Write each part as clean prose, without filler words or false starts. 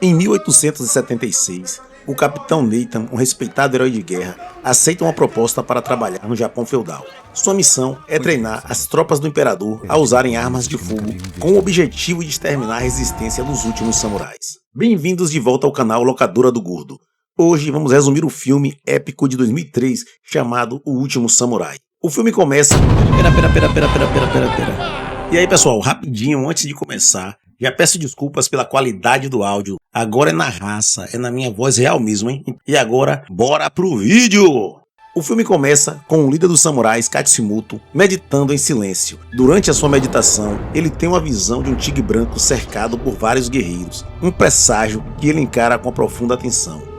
Em 1876, o capitão Nathan, um respeitado herói de guerra, aceita uma proposta para trabalhar no Japão feudal. Sua missão é treinar as tropas do imperador a usarem armas de fogo com o objetivo de exterminar a resistência dos últimos samurais. Bem-vindos de volta ao canal Locadora do Gordo. Hoje vamos resumir o filme épico de 2003 chamado O Último Samurai. O filme começa... E aí pessoal, rapidinho antes de começar, já peço desculpas pela qualidade do áudio. Agora é na raça, é na minha voz real mesmo, hein? E agora, bora pro vídeo! O filme começa com o líder dos samurais, Katsumoto, meditando em silêncio. Durante a sua meditação, ele tem uma visão de um tigre branco cercado por vários guerreiros. Um presságio que ele encara com profunda atenção.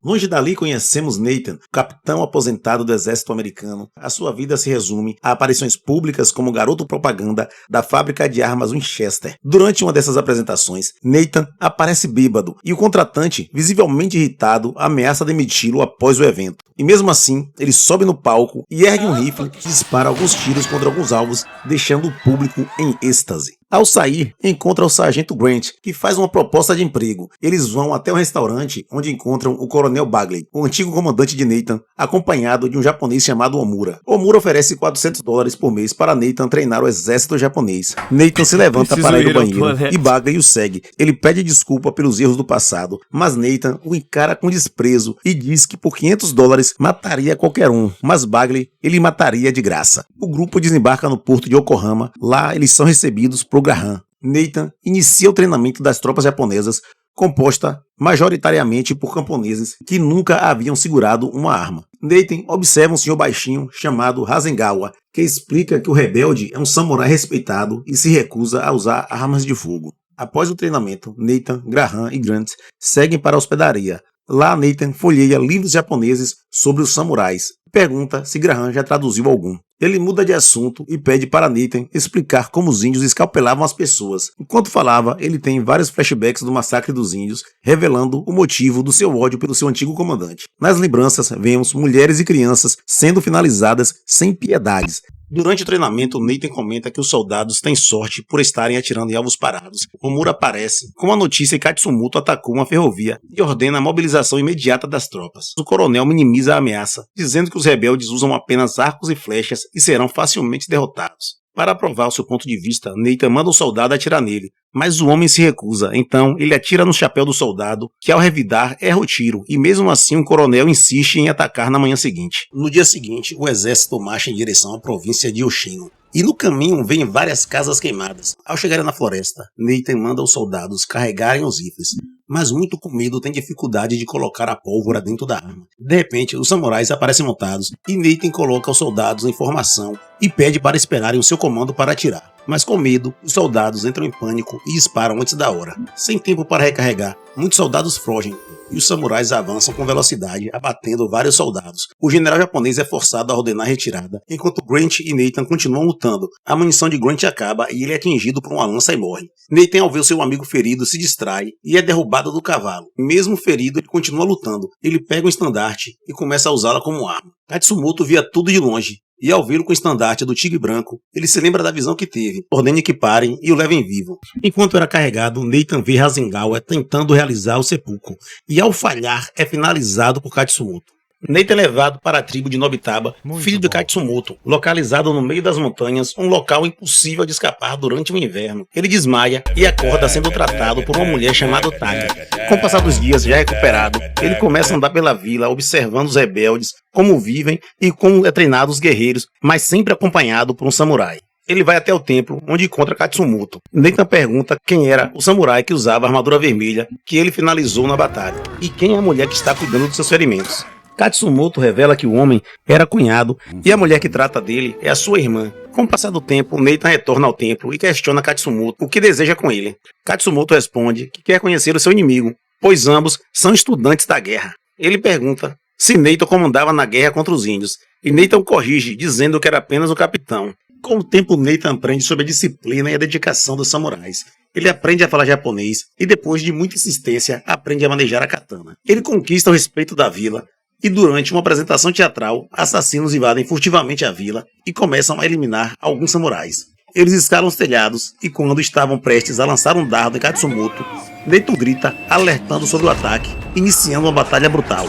Longe dali conhecemos Nathan, capitão aposentado do exército americano. A sua vida se resume a aparições públicas como garoto propaganda da fábrica de armas Winchester. Durante uma dessas apresentações, Nathan aparece bêbado e o contratante, visivelmente irritado, ameaça demiti-lo após o evento. E mesmo assim, ele sobe no palco e ergue um rifle e dispara alguns tiros contra alguns alvos, deixando o público em êxtase. Ao sair, encontra o sargento Grant, que faz uma proposta de emprego. Eles vão até um restaurante onde encontram o coronel Bagley, o antigo comandante de Nathan, acompanhado de um japonês chamado Omura. Omura oferece $400 por mês para Nathan treinar o exército japonês. Nathan se levanta para ir ao banheiro e Bagley o segue. Ele pede desculpa pelos erros do passado, mas Nathan o encara com desprezo e diz que por $500 mataria qualquer um, mas Bagley ele mataria de graça. O grupo desembarca no porto de Yokohama. Lá eles são recebidos por Graham. Nathan inicia o treinamento das tropas japonesas, composta majoritariamente por camponeses que nunca haviam segurado uma arma. Nathan observa um senhor baixinho chamado Hasegawa, que explica que o rebelde é um samurai respeitado e se recusa a usar armas de fogo. Após o treinamento, Nathan, Graham e Grant seguem para a hospedaria. Lá Nathan folheia livros japoneses sobre os samurais e pergunta se Graham já traduziu algum. Ele muda de assunto e pede para Nathan explicar como os índios escalpelavam as pessoas. Enquanto falava, ele tem vários flashbacks do massacre dos índios, revelando o motivo do seu ódio pelo seu antigo comandante. Nas lembranças, vemos mulheres e crianças sendo finalizadas sem piedades. Durante o treinamento, Nathan comenta que os soldados têm sorte por estarem atirando em alvos parados. Omura aparece com a notícia que Katsumoto atacou uma ferrovia e ordena a mobilização imediata das tropas. O coronel minimiza a ameaça, dizendo que os rebeldes usam apenas arcos e flechas e serão facilmente derrotados. Para provar o seu ponto de vista, Nathan manda o soldado atirar nele, mas o homem se recusa, então ele atira no chapéu do soldado, que ao revidar erra o tiro, e mesmo assim o coronel insiste em atacar na manhã seguinte. No dia seguinte, o exército marcha em direção à província de Yoshino, e no caminho vêm várias casas queimadas. Ao chegarem na floresta, Nathan manda os soldados carregarem os rifles, mas muito com medo tem dificuldade de colocar a pólvora dentro da arma. De repente, os samurais aparecem montados e Nathan coloca os soldados em formação e pede para esperarem o seu comando para atirar. Mas com medo, os soldados entram em pânico e disparam antes da hora. Sem tempo para recarregar, muitos soldados fogem e os samurais avançam com velocidade, abatendo vários soldados. O general japonês é forçado a ordenar a retirada, enquanto Grant e Nathan continuam lutando. A munição de Grant acaba e ele é atingido por uma lança e morre. Nathan, ao ver seu amigo ferido, se distrai e é derrubado do cavalo. Mesmo ferido, ele continua lutando. Ele pega um estandarte e começa a usá-la como arma. Katsumoto via tudo de longe. E ao vê-lo com o estandarte do tigre branco, ele se lembra da visão que teve, ordena que parem e o levem vivo. Enquanto era carregado, Nathan vê Hasegawa tentando realizar o seppuku, e ao falhar é finalizado por Katsumoto. Nathan é levado para a tribo de Nobitaba, filho de Katsumoto, localizado no meio das montanhas, um local impossível de escapar durante o inverno. Ele desmaia e acorda sendo tratado por uma mulher chamada Taga. Com o passar dos dias, já recuperado, ele começa a andar pela vila, observando os rebeldes, como vivem e como é treinado os guerreiros, mas sempre acompanhado por um samurai. Ele vai até o templo, onde encontra Katsumoto. Nathan pergunta quem era o samurai que usava a armadura vermelha, que ele finalizou na batalha, e quem é a mulher que está cuidando dos seus ferimentos. Katsumoto revela que o homem era cunhado e a mulher que trata dele é a sua irmã. Com o passar do tempo, Nathan retorna ao templo e questiona Katsumoto o que deseja com ele. Katsumoto responde que quer conhecer o seu inimigo, pois ambos são estudantes da guerra. Ele pergunta se Nathan comandava na guerra contra os índios, e Nathan o corrige, dizendo que era apenas o capitão. Com o tempo, Nathan aprende sobre a disciplina e a dedicação dos samurais. Ele aprende a falar japonês e, depois de muita insistência, aprende a manejar a katana. Ele conquista o respeito da vila, e durante uma apresentação teatral, assassinos invadem furtivamente a vila e começam a eliminar alguns samurais. Eles escalam os telhados e quando estavam prestes a lançar um dardo em Katsumoto, Nathan grita alertando sobre o ataque, iniciando uma batalha brutal.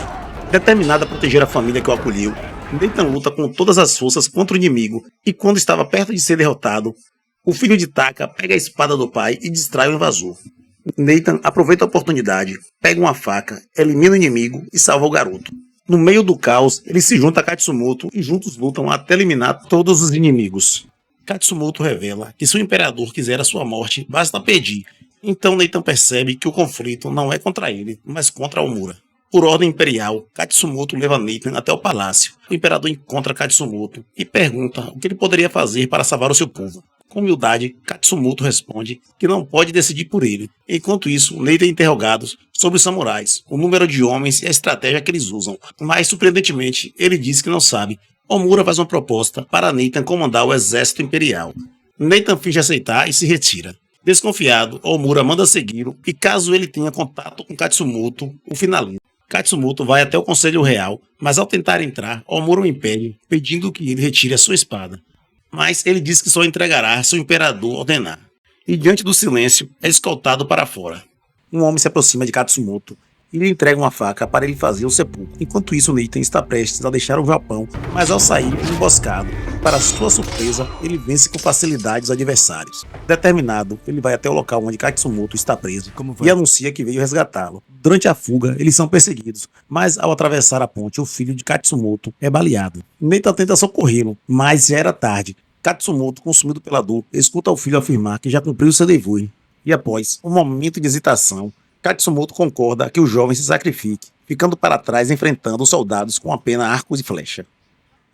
Determinado a proteger a família que o acolheu, Nathan luta com todas as forças contra o inimigo e quando estava perto de ser derrotado, o filho de Taka pega a espada do pai e distrai o invasor. Nathan aproveita a oportunidade, pega uma faca, elimina o inimigo e salva o garoto. No meio do caos, ele se junta a Katsumoto e juntos lutam até eliminar todos os inimigos. Katsumoto revela que se o imperador quiser a sua morte, basta pedir. Então Nathan percebe que o conflito não é contra ele, mas contra Omura. Por ordem imperial, Katsumoto leva Nathan até o palácio. O imperador encontra Katsumoto e pergunta o que ele poderia fazer para salvar o seu povo. Com humildade, Katsumoto responde que não pode decidir por ele. Enquanto isso, Nathan é interrogado sobre os samurais, o número de homens e a estratégia que eles usam. Mas, surpreendentemente, ele diz que não sabe. Omura faz uma proposta para Nathan comandar o exército imperial. Nathan finge aceitar e se retira. Desconfiado, Omura manda segui-lo e caso ele tenha contato com Katsumoto, o finaliza. Katsumoto vai até o Conselho Real, mas ao tentar entrar, Omura o impede, pedindo que ele retire a sua espada. Mas ele diz que só entregará se o imperador ordenar. E diante do silêncio, é escoltado para fora. Um homem se aproxima de Katsumoto e lhe entrega uma faca para ele fazer o sepulcro. Enquanto isso, Nathan está prestes a deixar o Japão, mas ao sair, emboscado. Para sua surpresa, ele vence com facilidade os adversários. Determinado, ele vai até o local onde Katsumoto está preso e anuncia que veio resgatá-lo. Durante a fuga, eles são perseguidos, mas ao atravessar a ponte, o filho de Katsumoto é baleado. Nathan tenta socorrê-lo, mas já era tarde. Katsumoto, consumido pela dor, escuta o filho afirmar que já cumpriu seu dever. E após um momento de hesitação, Katsumoto concorda que o jovem se sacrifique, ficando para trás enfrentando os soldados com apenas arcos e flecha.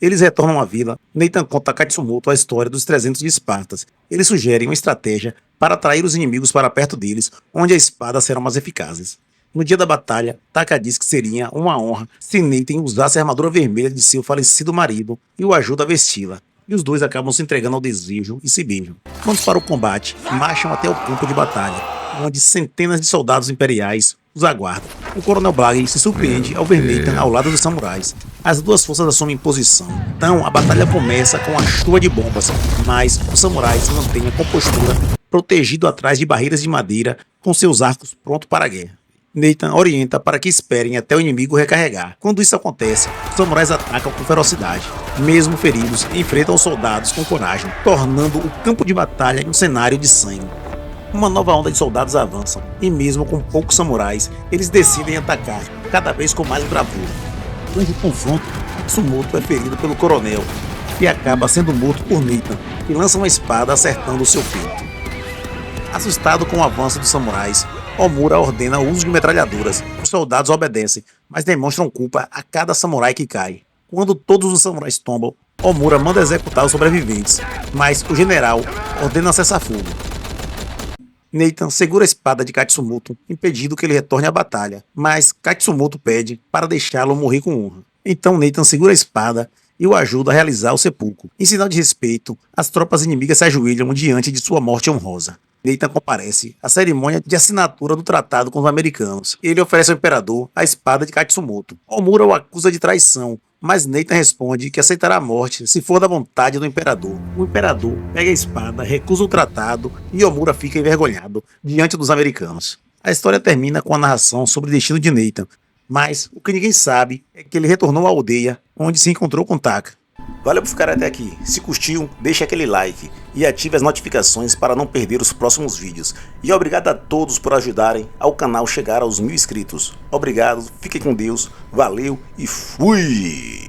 Eles retornam à vila. Nathan conta a Katsumoto a história dos 300 de Espartas. Eles sugerem uma estratégia para atrair os inimigos para perto deles, onde as espadas serão mais eficazes. No dia da batalha, Taka diz que seria uma honra se Nathan usasse a armadura vermelha de seu falecido marido e o ajuda a vesti-la. E os dois acabam se entregando ao desejo e se beijam. Prontos para o combate, marcham até o campo de batalha, onde centenas de soldados imperiais os aguardam. O coronel Blaggen se surpreende ao ver Nathan ao lado dos samurais. As duas forças assumem posição. Então a batalha começa com a chuva de bombas, mas os samurais mantêm a compostura, protegido atrás de barreiras de madeira, com seus arcos prontos para a guerra. Nathan orienta para que esperem até o inimigo recarregar. Quando isso acontece, os samurais atacam com ferocidade. Mesmo feridos, enfrentam os soldados com coragem, tornando o campo de batalha um cenário de sangue. Uma nova onda de soldados avançam, e mesmo com poucos samurais, eles decidem atacar, cada vez com mais bravura. Durante o confronto, Katsumoto é ferido pelo coronel, e acaba sendo morto por Nathan, que lança uma espada acertando o seu peito. Assustado com o avanço dos samurais, Omura ordena o uso de metralhadoras. Os soldados obedecem, mas demonstram culpa a cada samurai que cai. Quando todos os samurais tombam, Omura manda executar os sobreviventes, mas o general ordena cessar fogo. Nathan segura a espada de Katsumoto, impedindo que ele retorne à batalha, mas Katsumoto pede para deixá-lo morrer com honra. Então Nathan segura a espada e o ajuda a realizar o sepulcro. Em sinal de respeito, as tropas inimigas se ajoelham diante de sua morte honrosa. Nathan comparece à cerimônia de assinatura do tratado com os americanos. Ele oferece ao imperador a espada de Katsumoto. Omura o acusa de traição, mas Nathan responde que aceitará a morte se for da vontade do imperador. O imperador pega a espada, recusa o tratado e Omura fica envergonhado diante dos americanos. A história termina com a narração sobre o destino de Nathan, mas o que ninguém sabe é que ele retornou à aldeia onde se encontrou com Taka. Valeu por ficar até aqui. Se curtiu, deixe aquele like e ative as notificações para não perder os próximos vídeos. E obrigado a todos por ajudarem ao canal chegar aos 1000 inscritos. Obrigado, fiquem com Deus, valeu e fui!